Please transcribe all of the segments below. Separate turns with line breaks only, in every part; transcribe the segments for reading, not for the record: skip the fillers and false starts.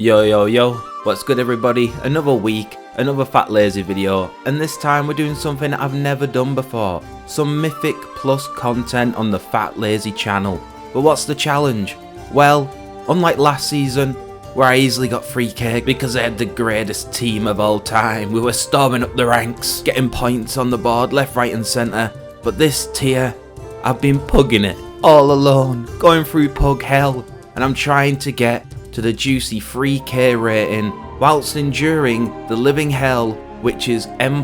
Yo yo yo, what's good everybody? Another week, another Fatlazy video, and this time we're doing something I've never done before. Some Mythic Plus content on the Fatlazy channel. But what's the challenge? Well, unlike last season, where I easily got free cake because I had the greatest team of all time. We were storming up the ranks, getting points on the board left, right and centre. But this tier, I've been pugging it all alone, going through pug hell, and I'm trying to get to the juicy 3k rating whilst enduring the living hell, which is M+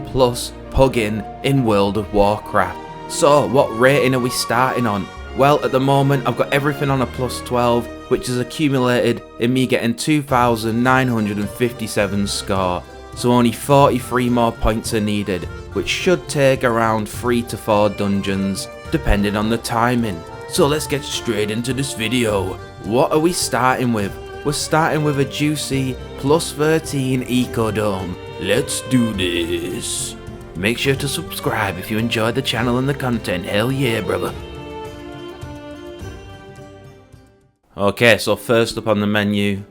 pugging in World of Warcraft. So what rating are we starting on? Well, at the moment I've got everything on a +12, which is accumulated in me getting 2,957 score. So only 43 more points are needed, which should take around 3 to 4 dungeons, depending on the timing. So let's get straight into this video. What are we starting with? We're starting with a juicy +13 Ecodome. Let's do this. Make sure to subscribe if you enjoyed the channel and the content. Hell yeah, brother. Okay, so first up on the menu,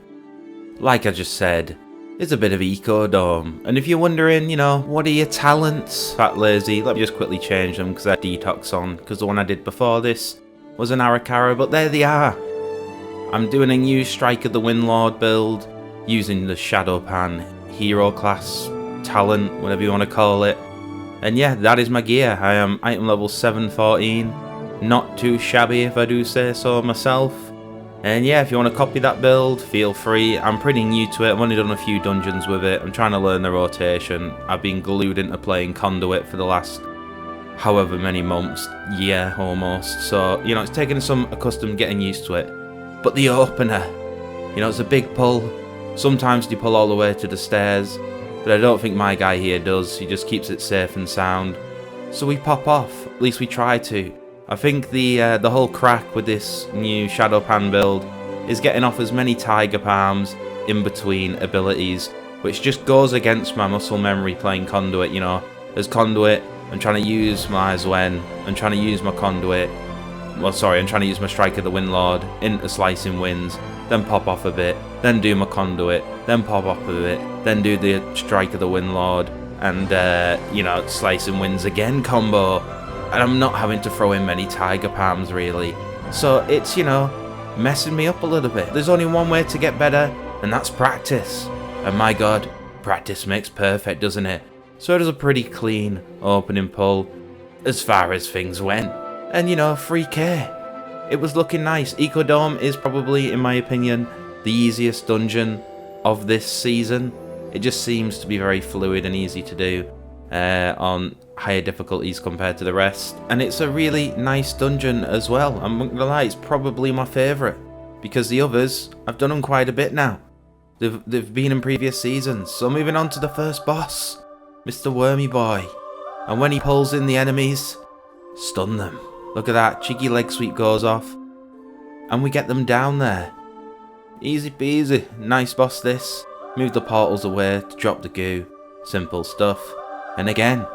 like I just said, is a bit of Ecodome. And if you're wondering, what are your talents, Fatlazy? Let me just quickly change them because I had Detox on, because the one I did before this was an Arakara, but there they are. I'm doing a new Strike of the Windlord build, using the Shadowpan hero class, talent, whatever you want to call it. And yeah, that is my gear. I am item level 714, not too shabby if I do say so myself. And yeah, if you want to copy that build, feel free. I'm pretty new to it, I've only done a few dungeons with it. I'm trying to learn the rotation. I've been glued into playing Conduit for the last however many months, year almost. So, it's taken some accustomed getting used to it. But the opener, it's a big pull. Sometimes they pull all the way to the stairs, but I don't think my guy here does. He just keeps it safe and sound. So we pop off, at least we try to. I think the whole crack with this new Shadowpan build is getting off as many Tiger Palms in between abilities, which just goes against my muscle memory playing Conduit, As Conduit, I'm trying to use my Zwen, I'm trying to use my Conduit. Well, sorry, I'm trying to use my Strike of the Windlord into Slicing Winds, then pop off a bit, then do my Conduit, then pop off a bit, then do the Strike of the Windlord, and, Slicing Winds again combo. And I'm not having to throw in many Tiger Palms, really. So it's, messing me up a little bit. There's only one way to get better, and that's practice. And my god, practice makes perfect, doesn't it? So it was a pretty clean opening pull, as far as things went. And 3k. It was looking nice. Ecodome is probably, in my opinion, the easiest dungeon of this season. It just seems to be very fluid and easy to do on higher difficulties compared to the rest. And it's a really nice dungeon as well. I'm not gonna lie, it's probably my favourite. Because the others, I've done them quite a bit now. They've been in previous seasons. So moving on to the first boss, Mr. Wormy Boy. And when he pulls in the enemies, stun them. Look at that, cheeky leg sweep goes off, and we get them down there. Easy peasy, nice boss this. Move the portals away to drop the goo, simple stuff. And again,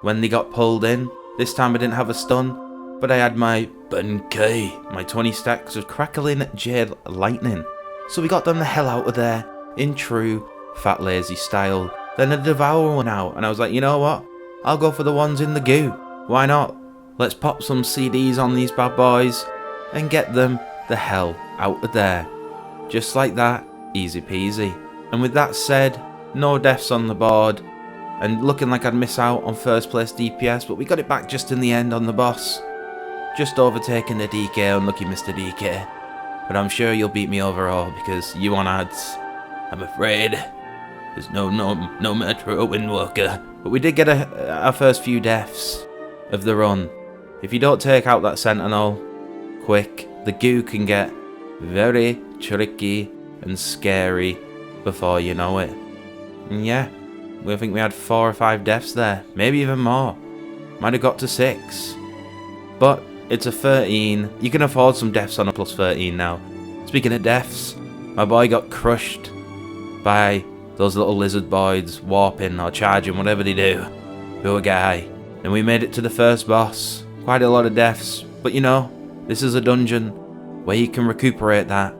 when they got pulled in, this time I didn't have a stun, but I had my Bunkei, my 20 stacks of crackling jade lightning. So we got them the hell out of there, in true Fatlazy style. Then a Devour went out, and I was like, you know what? I'll go for the ones in the goo. Why not? Let's pop some CDs on these bad boys and get them the hell out of there. Just like that, easy peasy. And with that said, no deaths on the board, and looking like I'd miss out on first place DPS, but we got it back just in the end on the boss. Just overtaking the DK, unlucky Mr. DK. But I'm sure you'll beat me overall because you on ads. I'm afraid. There's no Metro Windwalker. But we did get our first few deaths of the run. If you don't take out that Sentinel quick, the goo can get very tricky and scary before you know it. And yeah, I think we had 4 or 5 deaths there, maybe even more. Might have got to 6. But it's a 13. You can afford some deaths on a +13 now. Speaking of deaths, my boy got crushed by those little lizard boys warping or charging, whatever they do. Poor guy. And we made it to the first boss. Quite a lot of deaths, but this is a dungeon where you can recuperate that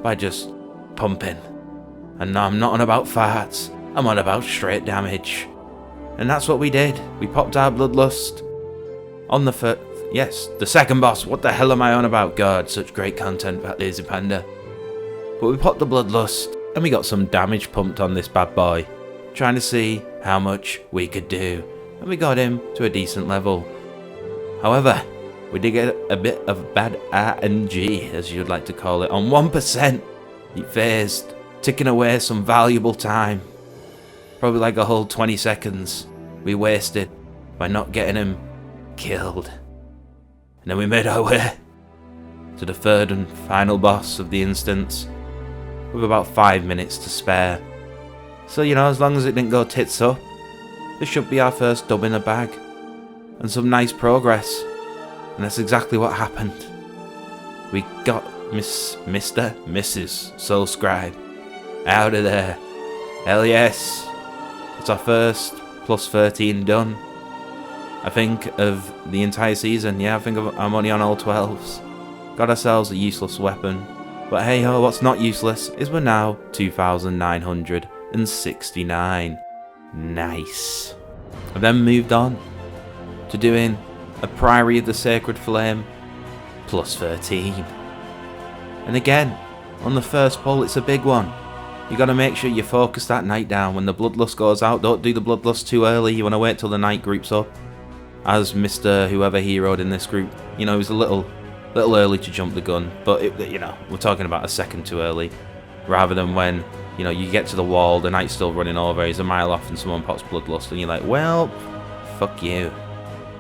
by just pumping. And no, I'm not on about farts, I'm on about straight damage. And that's what we did. We popped our Bloodlust on the second boss. What the hell am I on about? God, such great content, Fatlazy Panda. But we popped the Bloodlust, and we got some damage pumped on this bad boy, trying to see how much we could do. And we got him to a decent level. However, we did get a bit of bad RNG, as you'd like to call it, on 1%. He phased, ticking away some valuable time. Probably like a whole 20 seconds we wasted by not getting him killed. And then we made our way to the third and final boss of the instance, with about 5 minutes to spare. So, you know, as long as it didn't go tits up, this should be our first dub in the bag, and some nice progress. And that's exactly what happened. We got Mrs. Soul Scribe out of there. Hell yes. It's our first plus 13 done, I think, of the entire season. Yeah, I think I'm only on all 12s. Got ourselves a useless weapon. But hey ho, what's not useless is we're now 2,969. Nice. I then moved on to doing a Priory of the Sacred Flame plus 13. And again, on the first pull, it's a big one. You gotta make sure you focus that night down. When the Bloodlust goes out, don't do the Bloodlust too early. You wanna wait till the night groups up. As Mr. whoever heroed in this group, you know, he was a little early to jump the gun, but you know, we're talking about a second too early, rather than when, you know, you get to the wall, the knight's still running over, he's a mile off, and someone pops Bloodlust, and you're like, well, fuck you.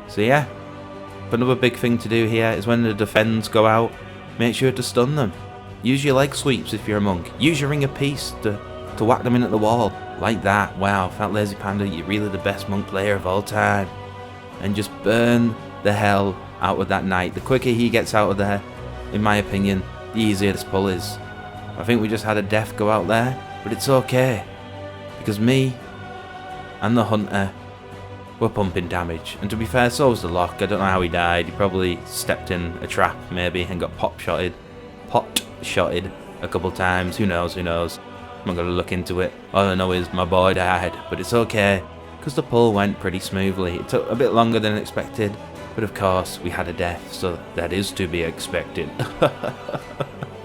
So yeah, but another big thing to do here is when the defends go out, make sure to stun them. Use your leg sweeps if you're a monk. Use your Ring of Peace to whack them in at the wall. Like that. Wow, Fatlazy Panda, you're really the best monk player of all time. And just burn the hell out of that knight. The quicker he gets out of there, in my opinion, the easier this pull is. I think we just had a death go out there, but it's okay. Because me and the hunter were pumping damage. And to be fair, so was the lock. I don't know how he died. He probably stepped in a trap, maybe, and got pot-shotted a couple times. Who knows, I'm not going to look into it. All I know is my boy died, but it's okay, because the pull went pretty smoothly. It took a bit longer than expected, but of course we had a death, so that is to be expected.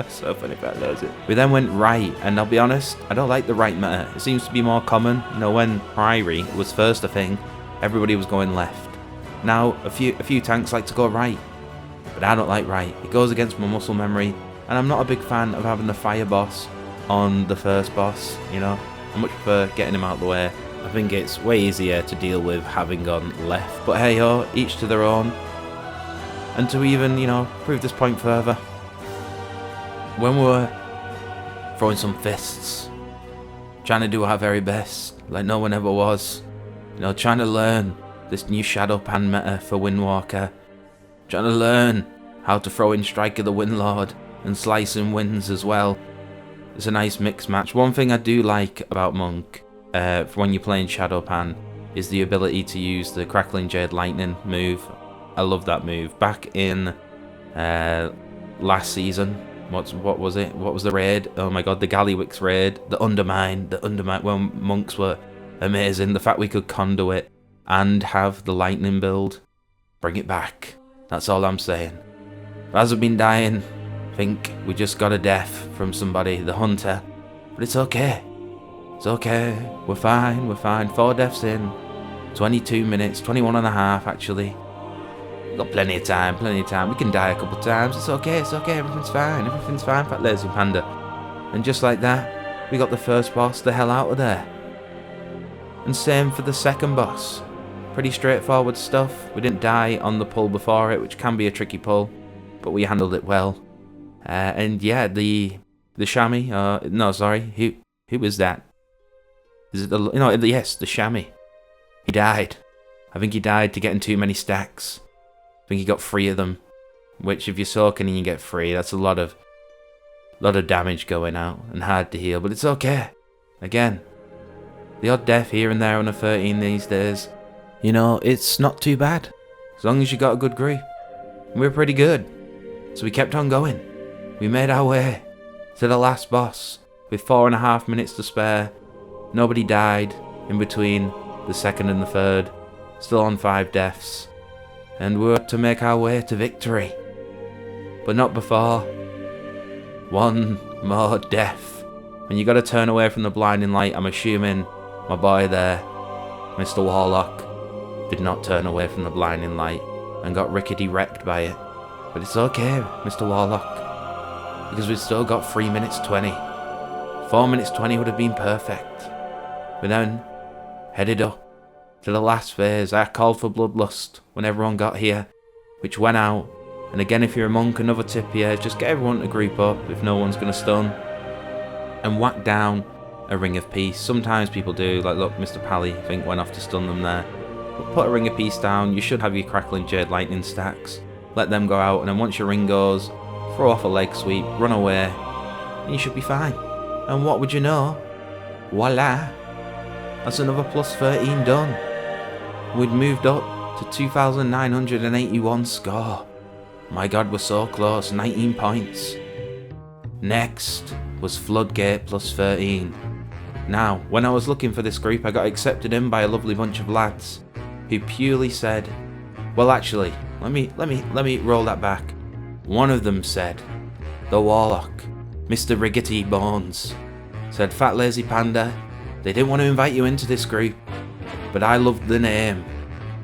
So funny if that knows it. We then went right, and I'll be honest, I don't like the right meta. It seems to be more common. You know, when Priory was first a thing, everybody was going left. Now a few tanks like to go right, but I don't like right. It goes against my muscle memory. And I'm not a big fan of having the fire boss on the first boss, you know. I much prefer getting him out of the way. I think it's way easier to deal with having gone left. But hey ho, each to their own. And to even, you know, prove this point further, when we were throwing some fists, trying to do our very best, like no one ever was, you know, trying to learn this new Shadow Pan meta for Windwalker, trying to learn how to throw in Strike of the Windlord, and slicing winds as well. It's a nice mixed match. One thing I do like about Monk, for when you're playing Shadowpan, is the ability to use the Crackling Jade Lightning move. I love that move. Back in last season, what was it? What was the raid? Oh my god, the Gallywix raid, the Undermine, when Monks were amazing. The fact we could conduit and have the Lightning build, bring it back. That's all I'm saying. But as I've been dying, I think we just got a death from somebody, the hunter, but it's okay. It's okay, we're fine. 4 deaths in, 22 minutes, 21 and a half actually. We've got plenty of time, we can die a couple times, it's okay, everything's fine, Fatlazy Panda. And just like that, we got the first boss the hell out of there. And same for the second boss. Pretty straightforward stuff. We didn't die on the pull before it, which can be a tricky pull, but we handled it well. And yeah, the chamois, no, sorry, who was that? Is it yes, the chamois. He died. I think he died to getting too many stacks. I think he got 3 of them, which if you're soaking and you get 3, that's a lot of damage going out and hard to heal, but it's okay. Again, the odd death here and there on a 13 these days, you know, it's not too bad, as long as you got a good group. We're pretty good, so we kept on going. We made our way to the last boss, with 4.5 minutes to spare. Nobody died in between the second and the third, still on 5 deaths, and we were to make our way to victory. But not before one more death. And you gotta turn away from the blinding light. I'm assuming my boy there, Mr. Warlock, did not turn away from the blinding light and got rickety wrecked by it. But it's okay, Mr. Warlock, because we've still got 3 minutes 20. 4 minutes 20 would have been perfect. We then headed up to the last phase. I called for bloodlust when everyone got here, which went out. And again, if you're a monk, another tip here, just get everyone to group up if no one's going to stun, and whack down a ring of peace. Sometimes people do, like look, Mr. Pally, I think, went off to stun them there. But put a ring of peace down. You should have your crackling jade lightning stacks. Let them go out, and then once your ring goes, throw off a leg sweep, run away, and you should be fine. And what would you know? Voila! That's another plus 13 done. We'd moved up to 2,981 score. My god, we're so close, 19 points. Next was Floodgate plus 13. Now, when I was looking for this group, I got accepted in by a lovely bunch of lads who purely said, well actually, let me roll that back. One of them said, the Warlock, Mr. Riggety Bones, said, Fatlazy Panda, they didn't want to invite you into this group, but I loved the name,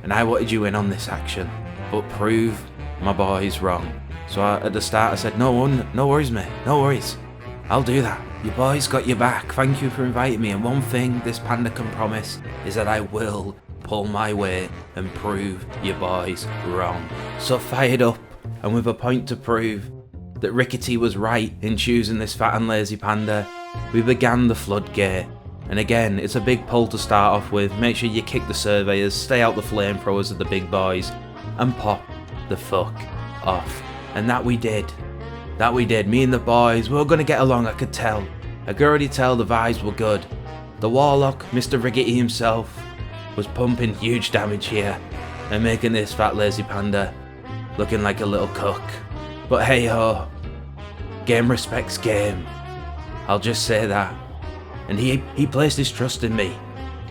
and I wanted you in on this action, but prove my boys wrong. So at the start I said, no worries mate, no worries, I'll do that. Your boys got your back, thank you for inviting me, and one thing this panda can promise is that I will pull my weight and prove your boys wrong. So fired up, and with a point to prove that Rickety was right in choosing this fat and lazy panda, we began the Floodgate. And again, it's a big pull to start off with. Make sure you kick the surveyors, stay out the flamethrowers of the big boys, and pop the fuck off. And that we did. That we did. Me and the boys, we were going to get along, I could tell. I could already tell the vibes were good. The Warlock, Mr. Riggety himself, was pumping huge damage here and making this fat lazy panda looking like a little cook. But hey ho, game respects game. I'll just say that. And he placed his trust in me,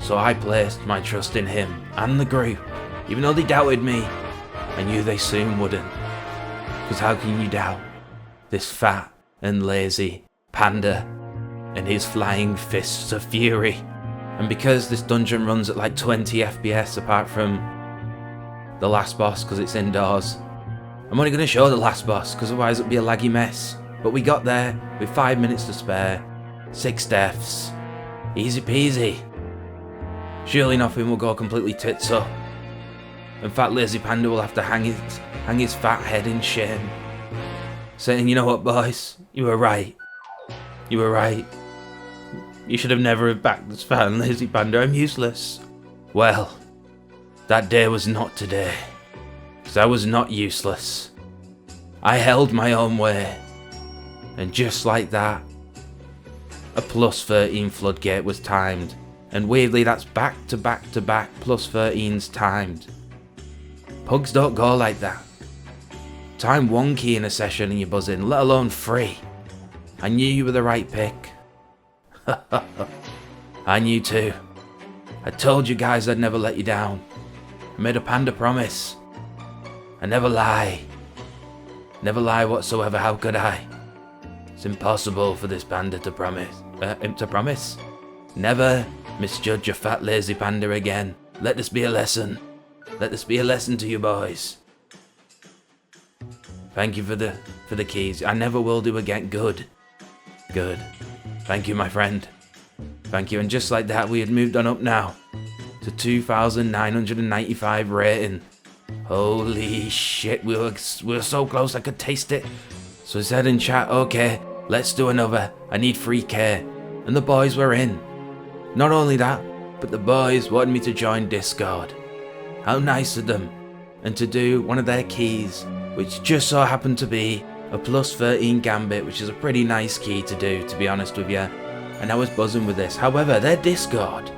so I placed my trust in him and the group. Even though they doubted me, I knew they soon wouldn't. Because how can you doubt this fat and lazy panda and his flying fists of fury? And because this dungeon runs at like 20 FPS apart from the last boss because it's indoors, I'm only going to show the last boss because otherwise it'll be a laggy mess. But we got there with 5 minutes to spare, 6 deaths, easy peasy. Surely nothing will go completely tits up, and fat lazy panda will have to hang his fat head in shame, saying, you know what boys, you were right. You were right. You should have never have backed this fat and lazy panda, I'm useless. Well, that day was not today, because I was not useless. I held my own way, and just like that, a plus 13 Floodgate was timed, and weirdly that's back to back to back plus 13s timed. Pugs don't go like that. Time 1 key in a session and you're buzzing, let alone 3. I knew you were the right pick. I knew too. I told you guys I'd never let you down. I made a panda promise. I never lie. Never lie whatsoever, how could I? It's impossible for this panda to promise. Never misjudge a fat lazy panda again. Let this be a lesson. Let this be a lesson to you boys. Thank you for the keys. I never will do again. Good. Good. Thank you, my friend. Thank you. And just like that, we had moved on up now to 2,995 rating. Holy shit, we were so close, I could taste it. So I said in chat, okay, let's do another. I need 3k. And the boys were in. Not only that, but the boys wanted me to join Discord. How nice of them. And to do one of their keys, which just so happened to be a plus 13 gambit, which is a pretty nice key to do, to be honest with you. And I was buzzing with this. However, their Discord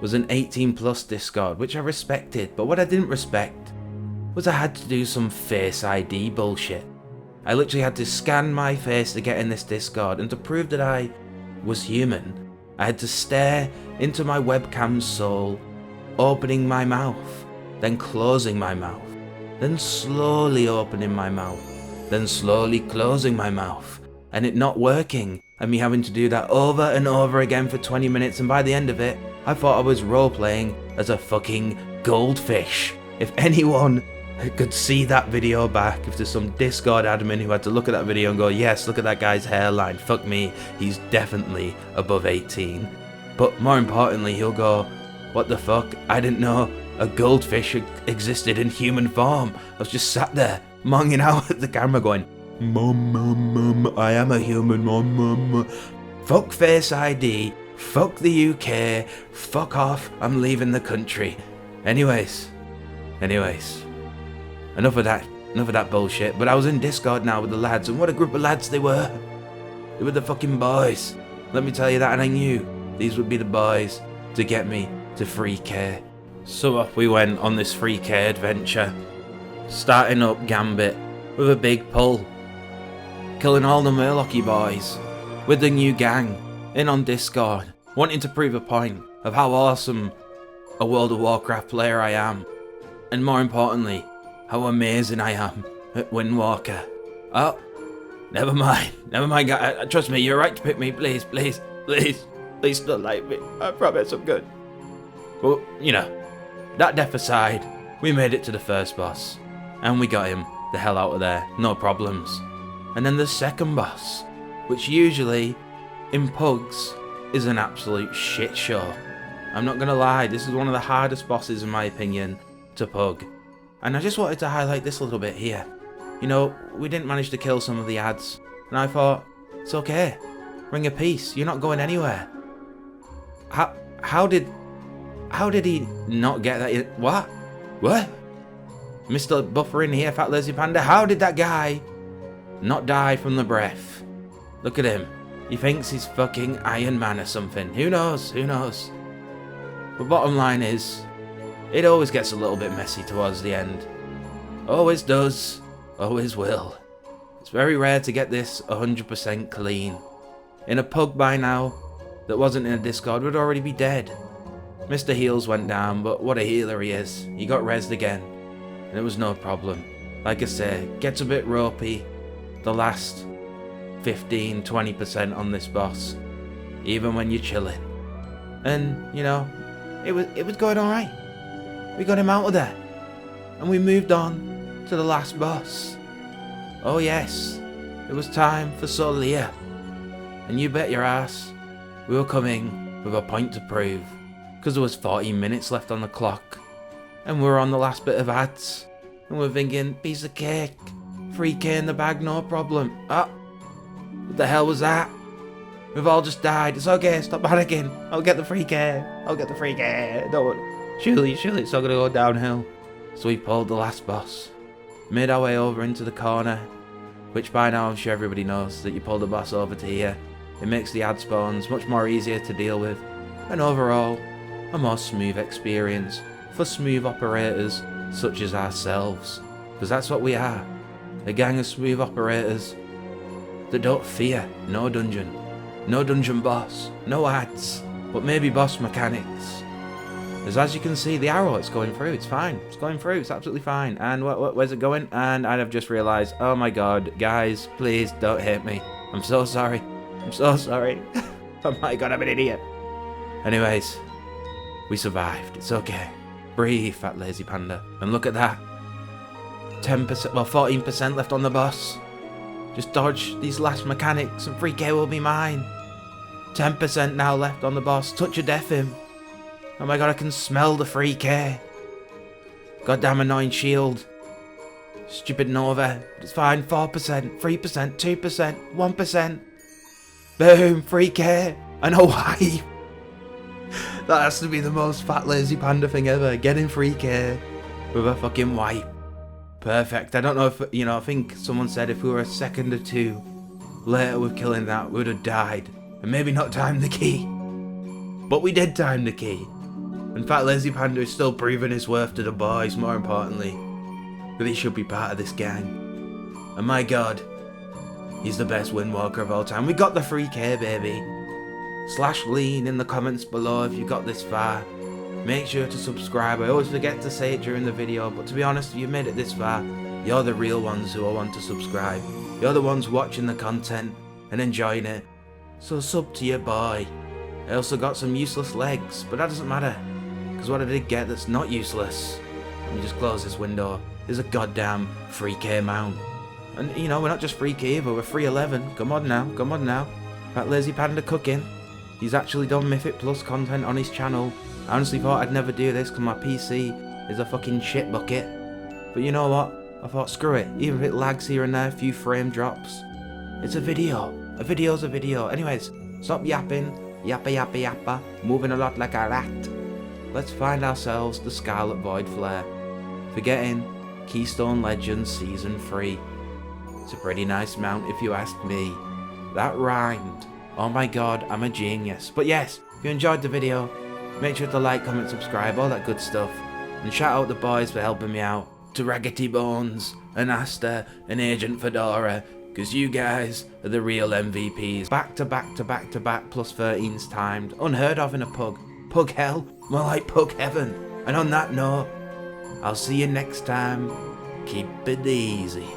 was an 18 plus Discord, which I respected, but what I didn't respect was I had to do some face ID bullshit. I literally had to scan my face to get in this Discord, and to prove that I was human, I had to stare into my webcam's soul, opening my mouth, then closing my mouth, then slowly opening my mouth, then slowly closing my mouth, and it not working, and me having to do that over and over again for 20 minutes, and by the end of it, I thought I was role-playing as a fucking goldfish. If anyone could see that video back, if there's some Discord admin who had to look at that video and go, yes, look at that guy's hairline, fuck me, he's definitely above 18. But more importantly, he'll go, what the fuck, I didn't know a goldfish existed in human form. I was just sat there, monging out at the camera going, Mum, I am a human, mum. Fuck Face ID, fuck the UK, fuck off, I'm leaving the country. Anyways. Enough of that bullshit. But I was in Discord now with the lads, and what a group of lads they were. They were the fucking boys. Let me tell you that, and I knew these would be the boys to get me to 3K. So off we went on this 3K adventure, starting up Gambit with a big pull, killing all the Murlocky boys with the new gang in on Discord, wanting to prove a point of how awesome a World of Warcraft player I am, and more importantly, how amazing I am at Windwalker. Oh, never mind, guys. Trust me, you're right to pick me. Please don't like me. I promise I'm good. Well, you know, that death aside, we made it to the first boss, and we got him the hell out of there, no problems. And then the second boss, which usually, in PUGs, is an absolute shit show. I'm not gonna lie, this is one of the hardest bosses in my opinion to PUG. And I just wanted to highlight this a little bit here. You know, we didn't manage to kill some of the ads, and I thought, it's okay, Ring of Peace, you're not going anywhere. How did he not get that? What? Mr. Buffering here, Fatlazy Panda, how did that guy not die from the breath? Look at him. He thinks he's fucking Iron Man or something. Who knows? But bottom line is, it always gets a little bit messy towards the end. Always does. Always will. It's very rare to get this 100% clean. In a PUG by now, that wasn't in a Discord, would already be dead. Mr. Heals went down, but what a healer he is. He got rezzed again, and it was no problem. Like I say, gets a bit ropey the last 15-20% on this boss, even when you're chilling. And, you know, it was going alright. We got him out of there, and we moved on to the last boss. Oh yes, it was time for Solia. And you bet your ass, we were coming with a point to prove, because there was 14 minutes left on the clock, and we were on the last bit of ads, and we're thinking, piece of cake, 3K in the bag, no problem. Ah, what the hell was that? We've all just died. It's okay, stop panicking. I'll get the 3K. Don't. Surely it's not gonna go downhill. So we pulled the last boss, made our way over into the corner, which by now I'm sure everybody knows that you pull the boss over to here. It makes the ad spawns much more easier to deal with, and overall, a more smooth experience for smooth operators such as ourselves. Because that's what we are, a gang of smooth operators that don't fear no dungeon boss, no ads, but maybe boss mechanics. As you can see, the arrow, it's going through, it's fine, it's going through, it's absolutely fine. And where's it going? And I've just realised, oh my god, guys, please don't hate me. I'm so sorry. Oh my god, I'm an idiot. Anyways, we survived, it's okay. Breathe, Fatlazy Panda. And look at that. 10%, well 14% left on the boss. Just dodge these last mechanics and 3K will be mine. 10% now left on the boss, touch of death him. Oh my god, I can smell the 3K. Goddamn annoying shield. Stupid Nova. It's fine. 4%, 3%, 2%, 1%. Boom, 3K. And a wipe. That has to be the most Fatlazy Panda thing ever. Getting 3K with a fucking wipe. Perfect. I don't know if, you know, I think someone said if we were a second or two later with killing that, we would have died. And maybe not timed the key. But we did time the key. And Fatlazy Panda is still proving his worth to the boys, more importantly. That he should be part of this gang. And my god, he's the best Windwalker of all time. We got the 3K, baby. /lean in the comments below if you got this far. Make sure to subscribe. I always forget to say it during the video, but to be honest, if you made it this far, you're the real ones who want to subscribe. You're the ones watching the content and enjoying it. So sub to your boy. I also got some useless legs, but that doesn't matter, because what I did get that's not useless, let me just close this window, is a goddamn 3k mount. And you know, we're not just 3k either, we're 311. Come on now, come on now. Fatlazy Panda cooking. He's actually done Mythic Plus content on his channel. I honestly thought I'd never do this because my PC is a fucking shit bucket. But you know what? I thought screw it, even if it lags here and there, a few frame drops. It's a video. A video's a video. Anyways, stop yapping. Yappa yappa yappa. Moving a lot like a rat. Let's find ourselves the Scarlet Void Flare. Forgetting Keystone Legend Season 3. It's a pretty nice mount if you ask me. That rhymed. Oh my god, I'm a genius. But yes, if you enjoyed the video, make sure to like, comment, subscribe, all that good stuff. And shout out the boys for helping me out. To Raggedy Bones, and Asta, and Agent Fedora, because you guys are the real MVPs. Back to back to back to back plus 13s timed. Unheard of in a pug. Pug hell, more like pug heaven. And on that note, I'll see you next time. Keep it easy.